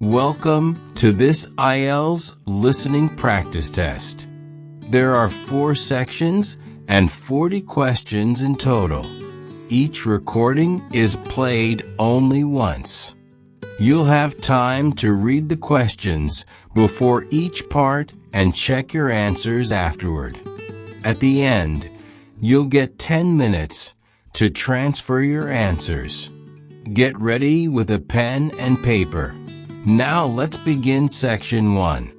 Welcome to this IELTS listening practice test. There are 4 sections and 40 questions in total. Each recording is played only once. You'll have time to read the questions before each part and check your answers afterward. At the end, you'll get 10 minutes to transfer your answers. Get ready with a pen and paper. Now let's begin section 1.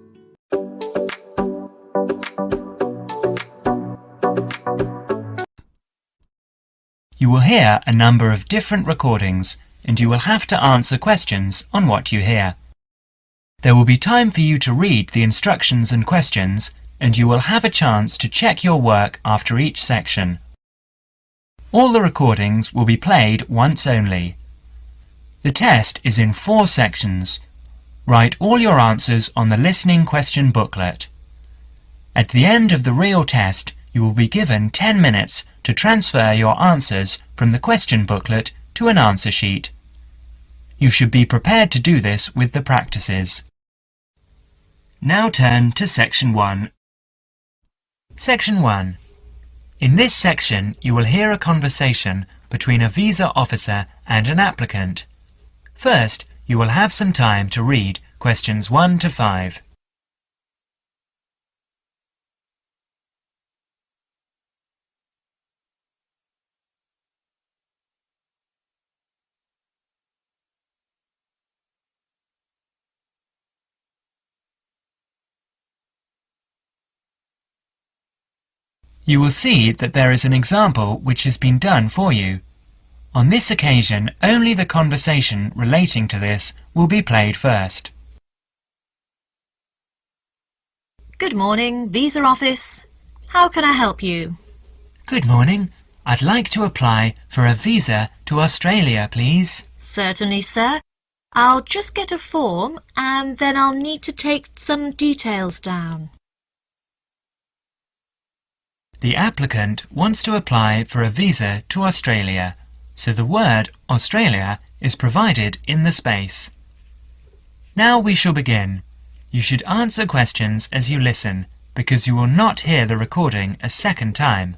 You will hear a number of different recordings, and you will have to answer questions on what you hear. There will be time for you to read the instructions and questions, and you will have a chance to check your work after each section. All the recordings will be played once only. The test is in 4 sections. Write all your answers on the listening question booklet. At the end of the real test, you will be given 10 minutes to transfer your answers from the question booklet to an answer sheet. You should be prepared to do this with the practices. Now turn to Section 1. Section 1. In this section, you will hear a conversation between a visa officer and an applicant. First, you will have some time to read questions 1 to 5. You will see that there is an example which has been done for you. On this occasion, only the conversation relating to this will be played first. Good morning, Visa Office. How can I help you? Good morning. I'd like to apply for a visa to Australia, please. Certainly, sir. I'll just get a form and then I'll need to take some details down. The applicant wants to apply for a visa to Australia, so the word Australia is provided in the space. Now we shall begin. You should answer questions as you listen, because you will not hear the recording a second time.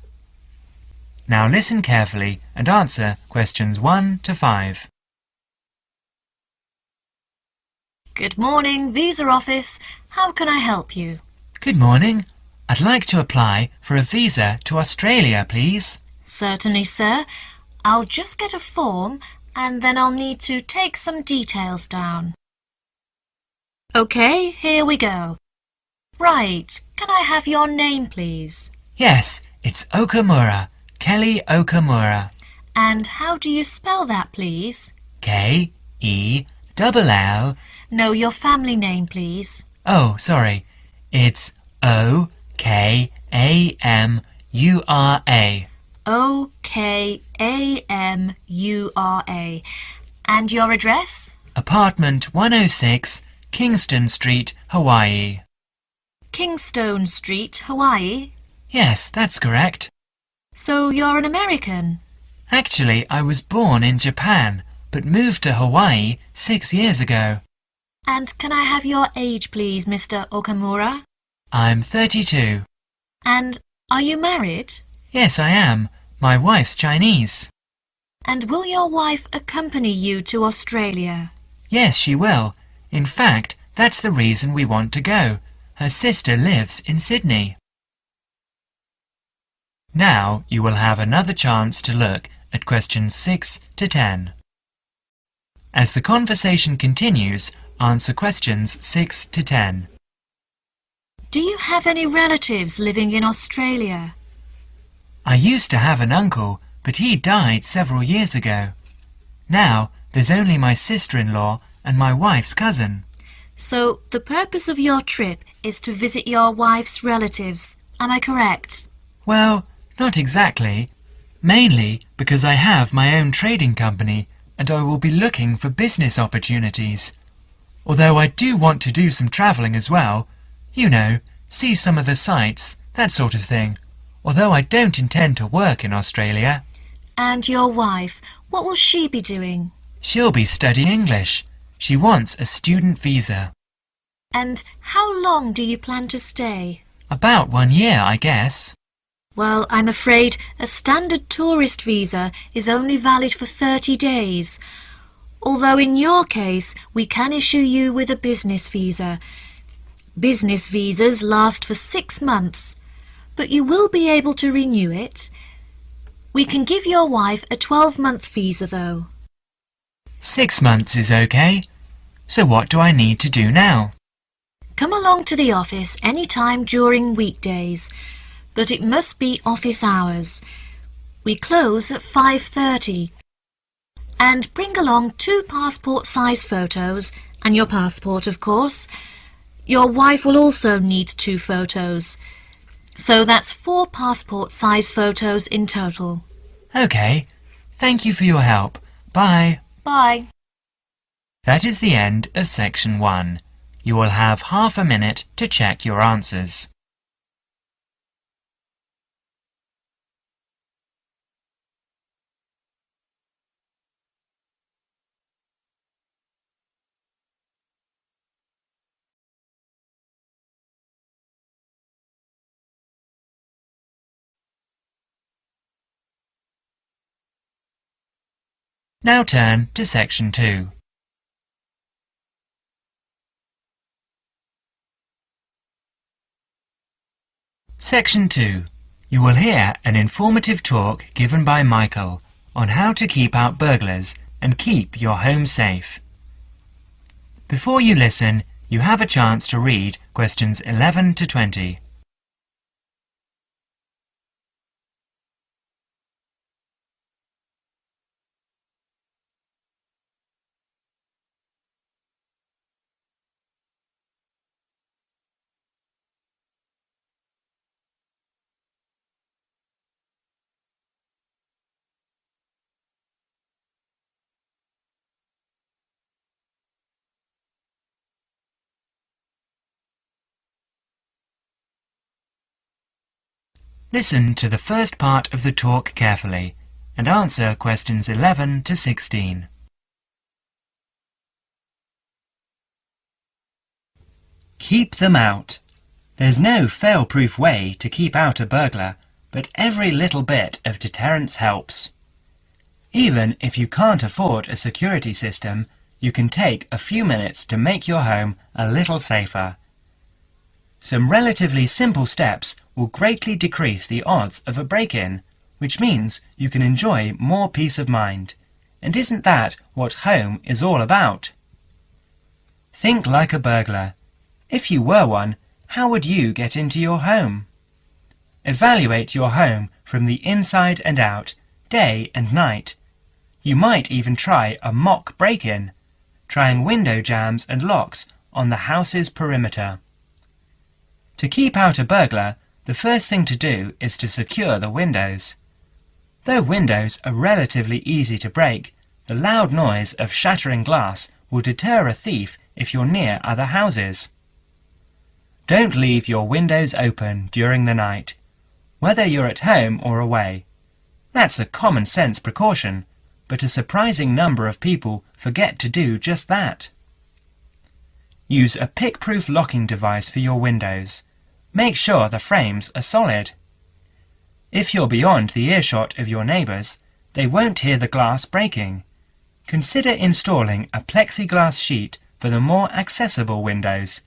Now listen carefully and answer questions 1 to 5. Good morning, Visa Office. How can I help you? Good morning. I'd like to apply for a visa to Australia, please. Certainly, sir. I'll just get a form and then I'll need to take some details down. OK, here we go. Right, can I have your name, please? Yes, it's Okamura, Kelly Okamura. And how do you spell that, please? K-E-L-L. No, your family name, please. Oh, sorry. It's O-K-A-M-U-R-A. O-K-A-M-U-R-A. And your address? Apartment 106, Kingston Street, Hawaii. Kingstone Street, Hawaii? Yes, that's correct. So you're an American? Actually, I was born in Japan, but moved to Hawaii 6 years ago. And can I have your age, please, Mr. Okamura? I'm 32. And are you married? Yes, I am. My wife's Chinese. And will your wife accompany you to Australia? Yes, she will. In fact, that's the reason we want to go. Her sister lives in Sydney. Now you will have another chance to look at questions 6 to 10. As the conversation continues, answer questions 6 to 10. Do you have any relatives living in Australia? I used to have an uncle, but he died several years ago. Now there's only my sister-in-law and my wife's cousin. So the purpose of your trip is to visit your wife's relatives, am I correct? Well, not exactly. Mainly because I have my own trading company and I will be looking for business opportunities. Although I do want to do some travelling as well. You know, see some of the sights, that sort of thing. Although I don't intend to work in Australia. And your wife, what will she be doing? She'll be studying English. She wants a student visa. And how long do you plan to stay? About 1 year, I guess. Well, I'm afraid a standard tourist visa is only valid for 30 days. Although in your case, we can issue you with a business visa. Business visas last for 6 months, but you will be able to renew it. We can give your wife a 12-month visa, though. 6 months is okay. So what do I need to do now? Come along to the office any time during weekdays, but it must be office hours. We close at 5:30. And bring along 2 passport-size photos and your passport, of course. Your wife will also need 2 photos. So that's 4 passport-size photos in total. Okay. Thank you for your help. Bye. Bye. That is the end of section 1. You will have half a minute to check your answers. Now turn to section 2. Section 2. You will hear an informative talk given by Michael on how to keep out burglars and keep your home safe. Before you listen, you have a chance to read questions 11 to 20. Listen to the first part of the talk carefully and answer questions 11 to 16. Keep them out. There's no fail-proof way to keep out a burglar, but every little bit of deterrence helps. Even if you can't afford a security system, you can take a few minutes to make your home a little safer. Some relatively simple steps will greatly decrease the odds of a break-in, which means you can enjoy more peace of mind. And isn't that what home is all about? Think like a burglar. If you were one, how would you get into your home? Evaluate your home from the inside and out, day and night. You might even try a mock break-in, trying window jambs and locks on the house's perimeter. To keep out a burglar, the first thing to do is to secure the windows. Though windows are relatively easy to break, the loud noise of shattering glass will deter a thief if you're near other houses. Don't leave your windows open during the night, whether you're at home or away. That's a common sense precaution, but a surprising number of people forget to do just that. Use a pick-proof locking device for your windows. Make sure the frames are solid. If you're beyond the earshot of your neighbours, they won't hear the glass breaking. Consider installing a plexiglass sheet for the more accessible windows.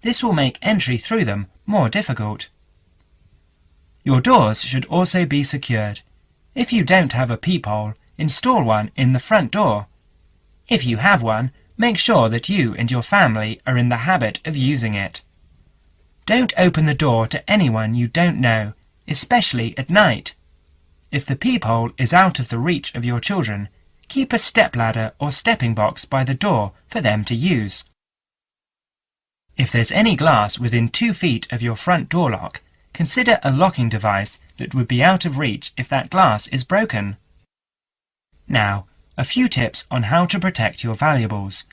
This will make entry through them more difficult. Your doors should also be secured. If you don't have a peephole, install one in the front door. If you have one, make sure that you and your family are in the habit of using it. Don't open the door to anyone you don't know, especially at night. If the peephole is out of the reach of your children, keep a stepladder or stepping box by the door for them to use. If there's any glass within 2 feet of your front door lock, consider a locking device that would be out of reach if that glass is broken. Now, a few tips on how to protect your valuables.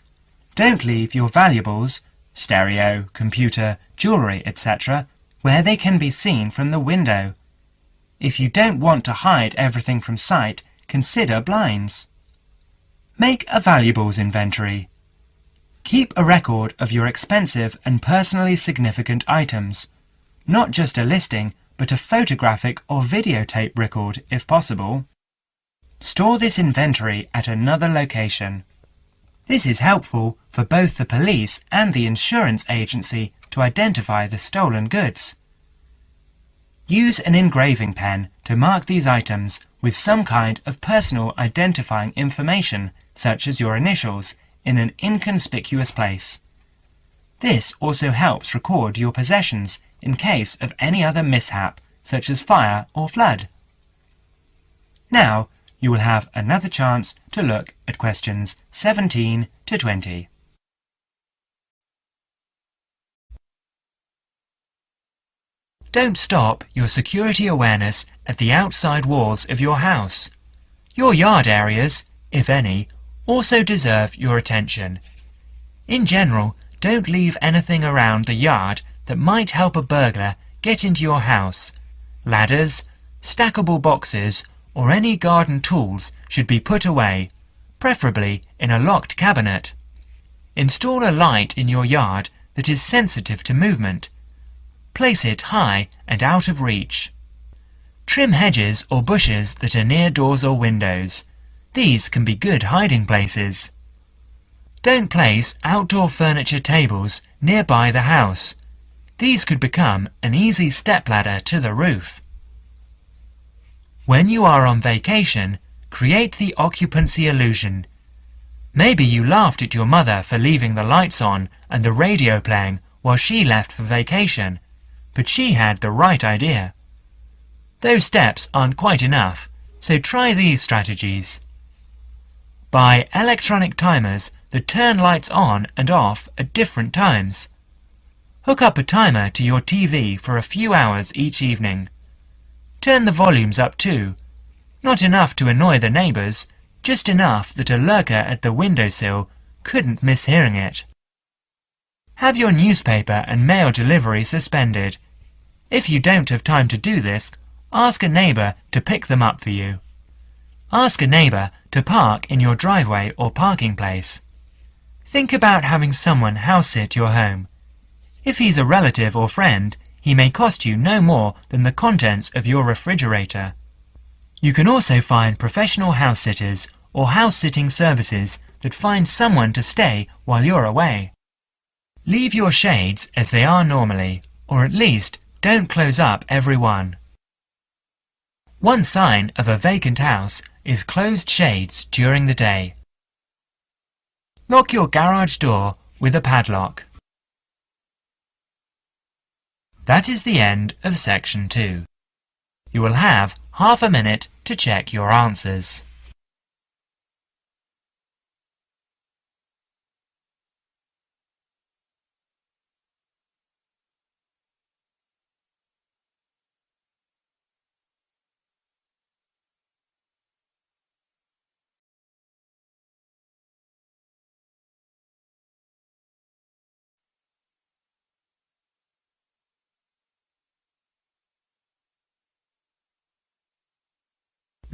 Don't leave your valuables, stereo, computer, jewellery, etc., where they can be seen from the window. If you don't want to hide everything from sight, consider blinds. Make a valuables inventory. Keep a record of your expensive and personally significant items. Not just a listing, but a photographic or videotape record if possible. Store this inventory at another location. This is helpful for both the police and the insurance agency to identify the stolen goods. Use an engraving pen to mark these items with some kind of personal identifying information, such as your initials, in an inconspicuous place. This also helps record your possessions in case of any other mishap, such as fire or flood. Now, you will have another chance to look at questions 17 to 20. Don't stop your security awareness at the outside walls of your house. Your yard areas, if any, also deserve your attention. In general, don't leave anything around the yard that might help a burglar get into your house. Ladders, stackable boxes, or any garden tools should be put away, preferably in a locked cabinet. Install a light in your yard that is sensitive to movement. Place it high and out of reach. Trim hedges or bushes that are near doors or windows. These can be good hiding places. Don't place outdoor furniture tables nearby the house. These could become an easy stepladder to the roof. When you are on vacation, create the occupancy illusion. Maybe you laughed at your mother for leaving the lights on and the radio playing while she left for vacation, but she had the right idea. Those steps aren't quite enough, so try these strategies. Buy electronic timers that turn lights on and off at different times. Hook up a timer to your TV for a few hours each evening. Turn the volumes up too. Not enough to annoy the neighbours, just enough that a lurker at the windowsill couldn't miss hearing it. Have your newspaper and mail delivery suspended. If you don't have time to do this, ask a neighbour to pick them up for you. Ask a neighbour to park in your driveway or parking place. Think about having someone house-sit your home. If he's a relative or friend, he may cost you no more than the contents of your refrigerator. You can also find professional house-sitters or house-sitting services that find someone to stay while you're away. Leave your shades as they are normally, or at least don't close up every one. One sign of a vacant house is closed shades during the day. Lock your garage door with a padlock. That is the end of section 2. You will have half a minute to check your answers.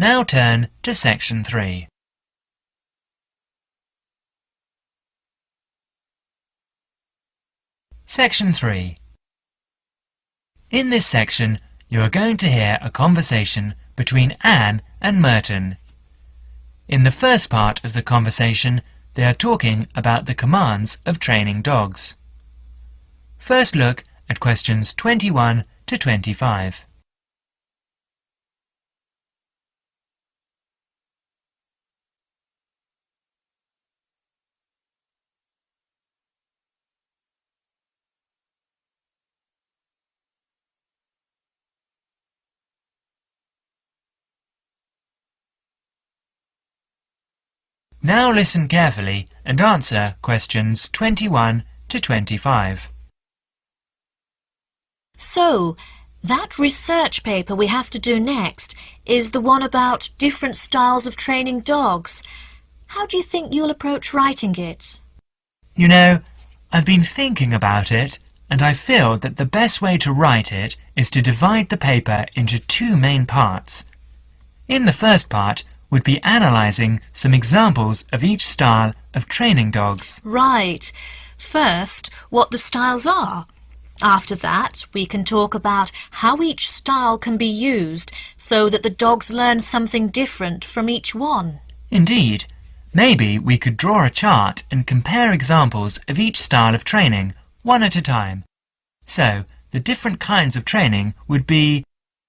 Now turn to section 3. Section 3. In this section, you are going to hear a conversation between Anne and Merton. In the first part of the conversation, they are talking about the commands of training dogs. First look at questions 21 to 25. Now listen carefully and answer questions 21 to 25. So, that research paper we have to do next is the one about different styles of training dogs. How do you think you'll approach writing it? You know, I've been thinking about it, and I feel that the best way to write it is to divide the paper into two main parts. In the first part, would be analysing some examples of each style of training dogs. Right. First, what the styles are. After that, we can talk about how each style can be used so that the dogs learn something different from each one. Indeed. Maybe we could draw a chart and compare examples of each style of training, one at a time. So, the different kinds of training would be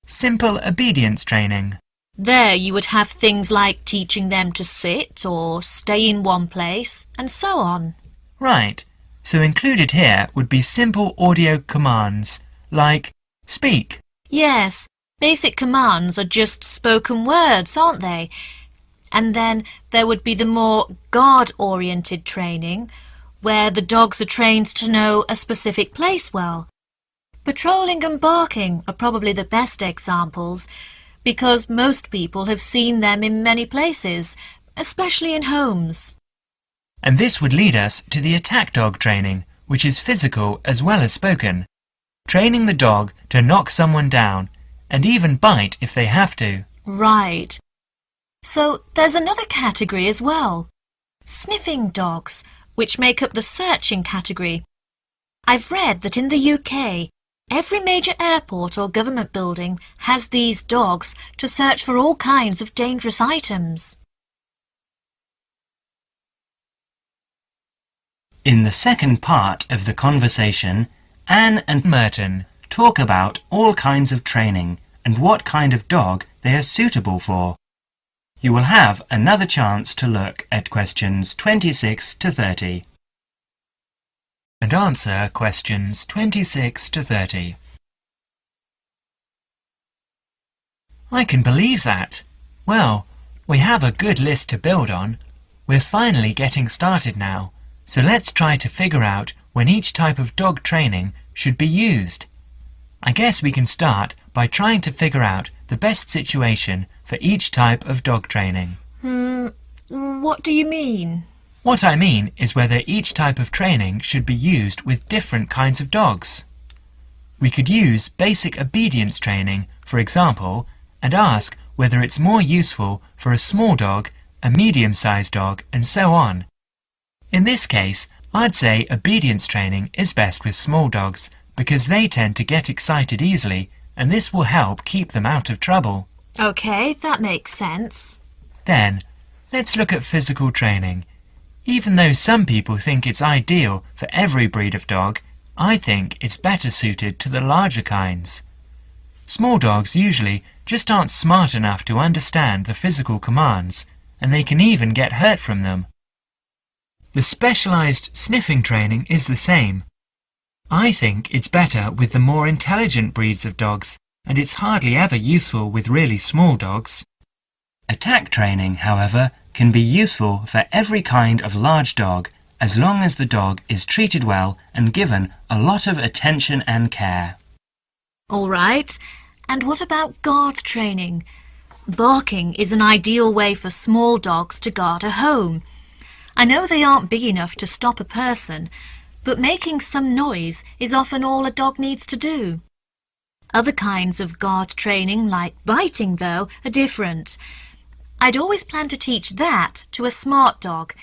simple obedience training. There you would have things like teaching them to sit or stay in one place, and so on. Right. So included here would be simple audio commands, like speak. Yes, basic commands are just spoken words, aren't they? And then there would be the more guard-oriented training, where the dogs are trained to know a specific place well. Patrolling and barking are probably the best examples, because most people have seen them in many places, especially in homes. And this would lead us to the attack dog training, which is physical as well as spoken, training the dog to knock someone down and even bite if they have to. Right. So there's another category as well, sniffing dogs, which make up the searching category. I've read that in the UK, every major airport or government building has these dogs to search for all kinds of dangerous items. In the second part of the conversation, Anne and Merton talk about all kinds of training and what kind of dog they are suitable for. You will have another chance to look at questions 26 to 30. And answer questions 26 to 30. I can believe that. Well, we have a good list to build on. We're finally getting started now, so let's try to figure out when each type of dog training should be used. I guess we can start by trying to figure out the best situation for each type of dog training. What do you mean? What I mean is whether each type of training should be used with different kinds of dogs. We could use basic obedience training, for example, and ask whether it's more useful for a small dog, a medium-sized dog, and so on. In this case, I'd say obedience training is best with small dogs because they tend to get excited easily, and this will help keep them out of trouble. OK, that makes sense. Then, let's look at physical training. Even though some people think it's ideal for every breed of dog, I think it's better suited to the larger kinds. Small dogs usually just aren't smart enough to understand the physical commands, and they can even get hurt from them. The specialized sniffing training is the same. I think it's better with the more intelligent breeds of dogs, and it's hardly ever useful with really small dogs. Attack training, however, can be useful for every kind of large dog, as long as the dog is treated well and given a lot of attention and care. All right. And what about guard training? Barking is an ideal way for small dogs to guard a home. I know they aren't big enough to stop a person, but making some noise is often all a dog needs to do. Other kinds of guard training, like biting, though, are different. I'd always plan to teach that to a smart dog,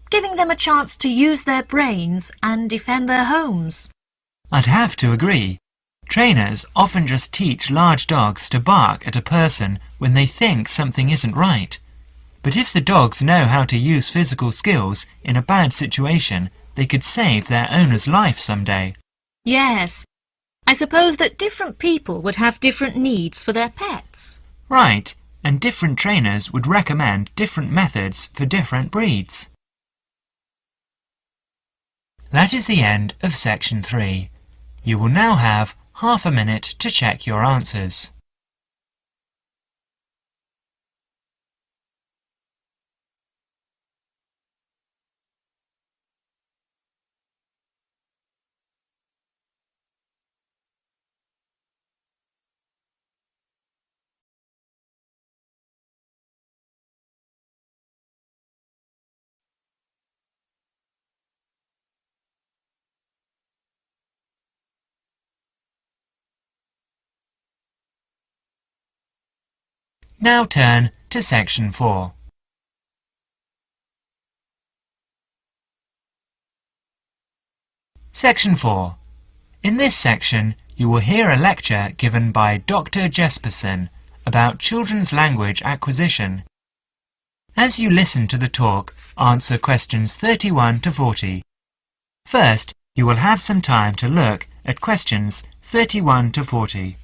giving them a chance to use their brains and defend their homes. I'd have to agree. Trainers often just teach large dogs to bark at a person when they think something isn't right. But if the dogs know how to use physical skills in a bad situation, they could save their owner's life someday. Yes. I suppose that different people would have different needs for their pets. Right, and different trainers would recommend different methods for different breeds. That is the end of section 3. You will now have half a minute to check your answers. Now turn to section 4. Section 4. In this section, you will hear a lecture given by Dr. Jesperson about children's language acquisition. As you listen to the talk, answer questions 31 to 40. First, you will have some time to look at questions 31 to 40.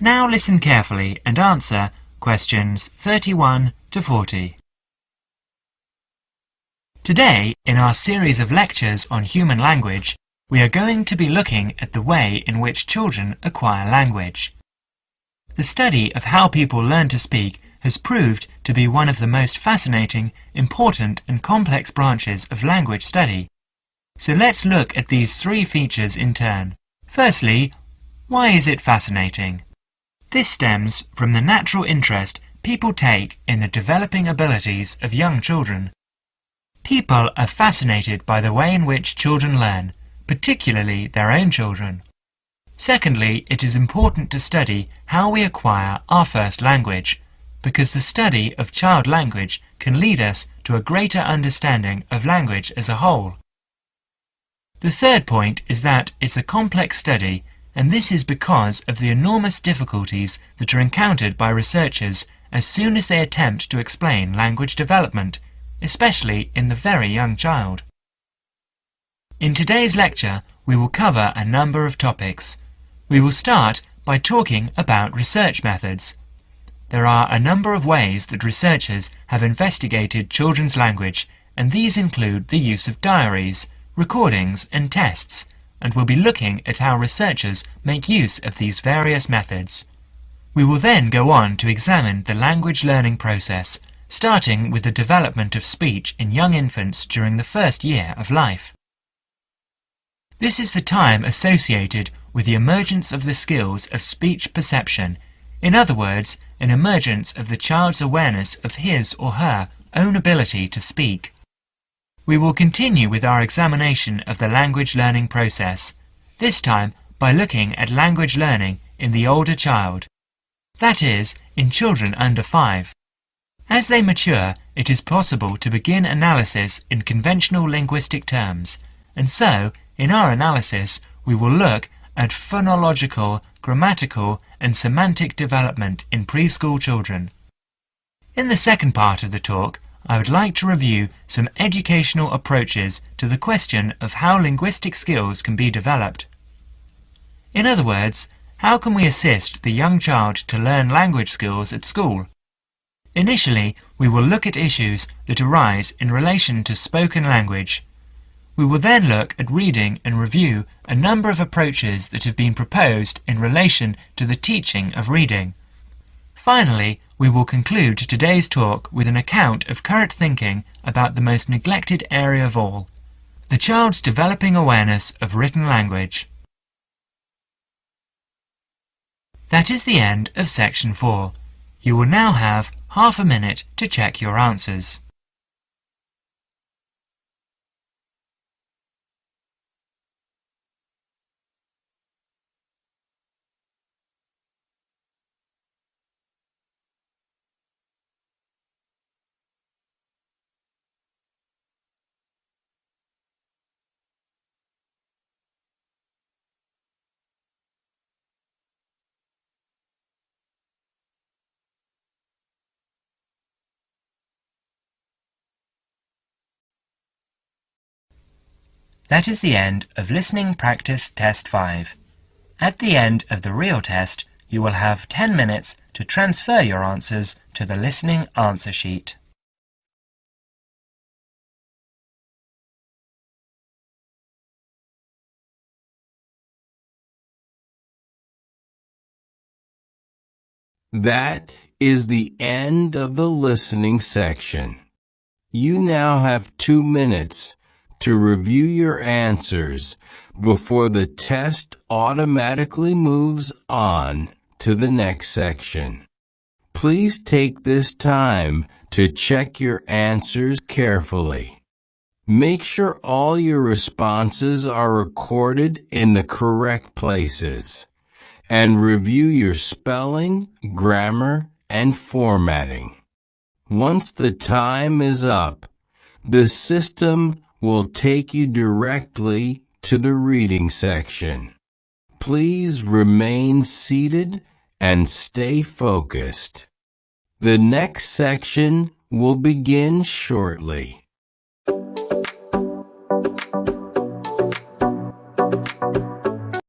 Now listen carefully and answer questions 31 to 40. Today, in our series of lectures on human language, we are going to be looking at the way in which children acquire language. The study of how people learn to speak has proved to be one of the most fascinating, important and complex branches of language study. So let's look at these three features in turn. Firstly, why is it fascinating? This stems from the natural interest people take in the developing abilities of young children. People are fascinated by the way in which children learn, particularly their own children. Secondly, it is important to study how we acquire our first language, because the study of child language can lead us to a greater understanding of language as a whole. The third point is that it's a complex study, and this is because of the enormous difficulties that are encountered by researchers as soon as they attempt to explain language development, especially in the very young child. In today's lecture, we will cover a number of topics. We will start by talking about research methods. There are a number of ways that researchers have investigated children's language, and these include the use of diaries, recordings, and tests, and we'll be looking at how researchers make use of these various methods. We will then go on to examine the language learning process, starting with the development of speech in young infants during the first year of life. This is the time associated with the emergence of the skills of speech perception, in other words, an emergence of the child's awareness of his or her own ability to speak. We will continue with our examination of the language learning process, this time by looking at language learning in the older child, that is, in children under 5. As they mature, it is possible to begin analysis in conventional linguistic terms, and so, in our analysis, we will look at phonological, grammatical, and semantic development in preschool children. In the second part of the talk, I would like to review some educational approaches to the question of how linguistic skills can be developed. In other words, how can we assist the young child to learn language skills at school? Initially, we will look at issues that arise in relation to spoken language. We will then look at reading and review a number of approaches that have been proposed in relation to the teaching of reading. Finally, we will conclude today's talk with an account of current thinking about the most neglected area of all, the child's developing awareness of written language. That is the end of section 4. You will now have half a minute to check your answers. That is the end of Listening Practice Test 5. At the end of the real test, you will have 10 minutes to transfer your answers to the listening answer sheet. That is the end of the listening section. You now have 2 minutes to review your answers before the test automatically moves on to the next section. Please take this time to check your answers carefully. Make sure all your responses are recorded in the correct places, and review your spelling, grammar, and formatting. Once the time is up, the system will take you directly to the reading section. Please remain seated and stay focused. The next section will begin shortly.